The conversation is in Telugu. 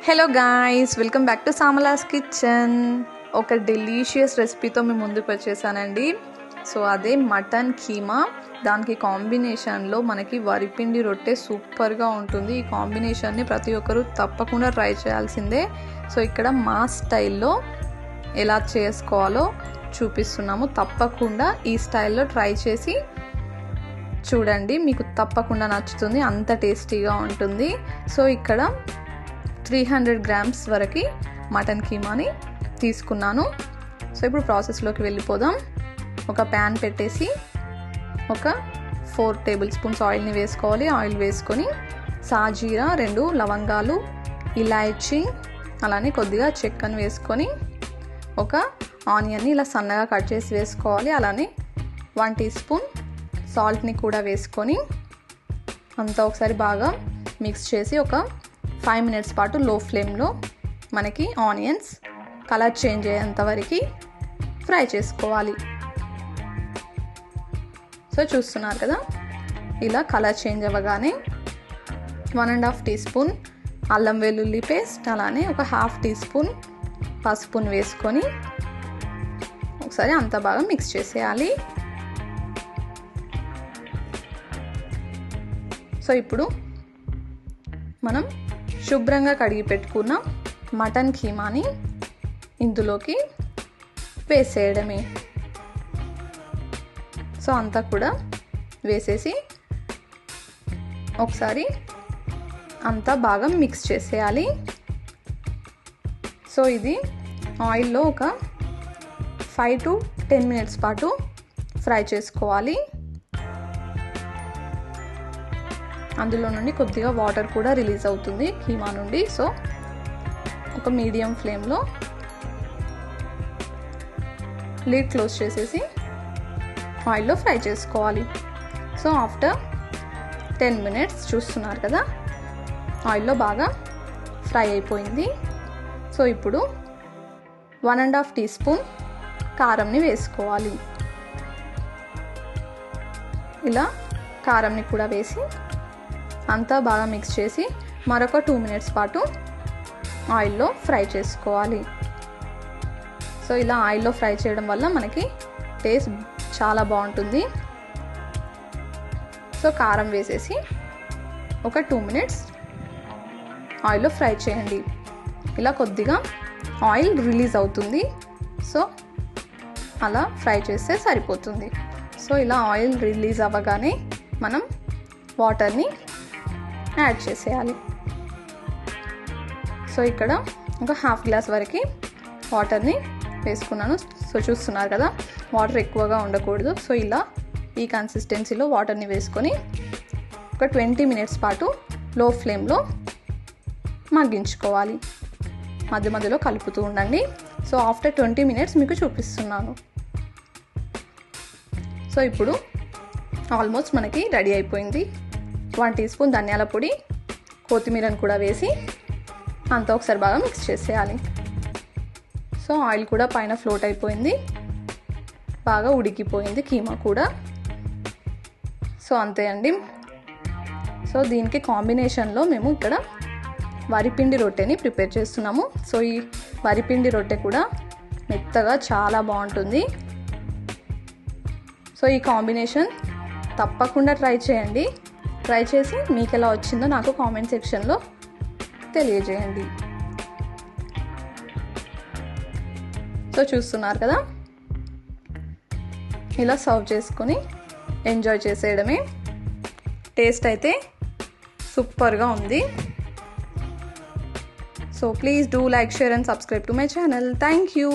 Hello guys, welcome back to సామలాస్ kitchen. ఒక డెలీషియస్ రెసిపీతో మేము ముందుకు వచ్చేసానండి. సో అదే మటన్ కీమా. దానికి కాంబినేషన్లో మనకి వరిపిండి రొట్టె సూపర్గా ఉంటుంది. ఈ కాంబినేషన్ని ప్రతి ఒక్కరూ తప్పకుండా ట్రై చేయాల్సిందే. సో ఇక్కడ మా స్టైల్లో ఎలా చేసుకోవాలో చూపిస్తున్నాము. తప్పకుండా ఈ స్టైల్లో ట్రై చేసి చూడండి, మీకు తప్పకుండా నచ్చుతుంది. అంత టేస్టీగా ఉంటుంది. సో ఇక్కడ 300 grams వరకు మటన్ కీమాని తీసుకున్నాను. సో ఇప్పుడు ప్రాసెస్లోకి వెళ్ళిపోదాం. ఒక ప్యాన్ పెట్టేసి ఒక 4 tablespoons ఆయిల్ని వేసుకోవాలి. ఆయిల్ వేసుకొని సాజీరా, 2 లవంగాలు, ఇలాయచీ, అలానే కొద్దిగా చెక్కను వేసుకొని ఒక ఆనియన్ని ఇలా సన్నగా కట్ చేసి వేసుకోవాలి. అలానే 1 teaspoon సాల్ట్ని కూడా వేసుకొని అంతా ఒకసారి బాగా మిక్స్ చేసి ఒక 5 minutes పాటు లో ఫ్లేమ్లో మనకి ఆనియన్స్ కలర్ చేంజ్ అయ్యేంత వరకు ఫ్రై చేసుకోవాలి. సో చూస్తున్నారు కదా, ఇలా కలర్ చేంజ్ అవ్వగానే 1.5 teaspoon అల్లం వెల్లుల్లి పేస్ట్, అలానే ఒక 1/2 teaspoon పసుపుని వేసుకొని ఒకసారి అంతా బాగా మిక్స్ చేసేయాలి. సో ఇప్పుడు మనం శుభ్రంగా కడిగి పెట్టుకున్న మటన్ కీమాని ఇందులోకి వేసేయడమే. సో అంతా కూడా వేసేసి ఒకసారి అంతా బాగా మిక్స్ చేసేయాలి. సో ఇది ఆయిల్లో ఒక 5 to 10 minutes పాటు ఫ్రై చేసుకోవాలి. అందులో నుండి కొద్దిగా వాటర్ కూడా రిలీజ్ అవుతుంది కీమా నుండి. సో ఒక మీడియం ఫ్లేమ్లో లిడ్ క్లోజ్ చేసేసి ఆయిల్లో ఫ్రై చేసుకోవాలి. సో ఆఫ్టర్ 10 minutes చూస్తున్నారు కదా, ఆయిల్లో బాగా ఫ్రై అయిపోయింది. సో ఇప్పుడు 1.5 teaspoon కారంని వేసుకోవాలి. ఇలా కారంని కూడా వేసి అంతా బాగా మిక్స్ చేసి మరొక 2 minutes పాటు ఆయిల్లో ఫ్రై చేసుకోవాలి. సో ఇలా ఆయిల్లో ఫ్రై చేయడం వల్ల మనకి టేస్ట్ చాలా బాగుంటుంది. సో కారం వేసేసి ఒక 2 minutes ఆయిల్లో ఫ్రై చేయండి. ఇలా కొద్దిగా ఆయిల్ రిలీజ్ అవుతుంది. సో అలా ఫ్రై చేస్తే సరిపోతుంది. సో ఇలా ఆయిల్ రిలీజ్ అవ్వగానే మనం వాటర్ని యాడ్ చేసేయాలి. సో ఇక్కడ ఒక 1/2 glass వరకు వాటర్ని వేసుకున్నాను. సో చూస్తున్నారు కదా, వాటర్ ఎక్కువగా ఉండకూడదు. సో ఇలా ఈ కన్సిస్టెన్సీలో వాటర్ని వేసుకొని ఒక 20 minutes పాటు లో ఫ్లేమ్లో మగ్గించుకోవాలి. మధ్య మధ్యలో కలుపుతూ ఉండండి. సో ఆఫ్టర్ 20 minutes మీకు చూపిస్తున్నాను. సో ఇప్పుడు ఆల్మోస్ట్ మనకి రెడీ అయిపోయింది. 1 teaspoon ధనియాల పొడి, కొత్తిమీరను కూడా వేసి అంతా ఒకసారి బాగా మిక్స్ చేసేయాలి. సో ఆయిల్ కూడా పైన ఫ్లోట్ అయిపోయింది, బాగా ఉడికిపోయింది కీమా కూడా. సో అంతే అండి. సో దీనికి కాంబినేషన్లో మేము ఇక్కడ వరిపిండి రొట్టెని ప్రిపేర్ చేస్తున్నాము. సో ఈ వరిపిండి రొట్టె కూడా మెత్తగా చాలా బాగుంటుంది. సో ఈ కాంబినేషన్ తప్పకుండా ట్రై చేయండి. ట్రై చేసి మీకు ఎలా వచ్చిందో నాకు కామెంట్ సెక్షన్లో తెలియజేయండి. సో చూస్తున్నారు కదా, ఇలా సర్వ్ చేసుకొని ఎంజాయ్ చేసేయడమే. టేస్ట్ అయితే సూపర్గా ఉంది. So please do like, share and subscribe to my channel. Thank you.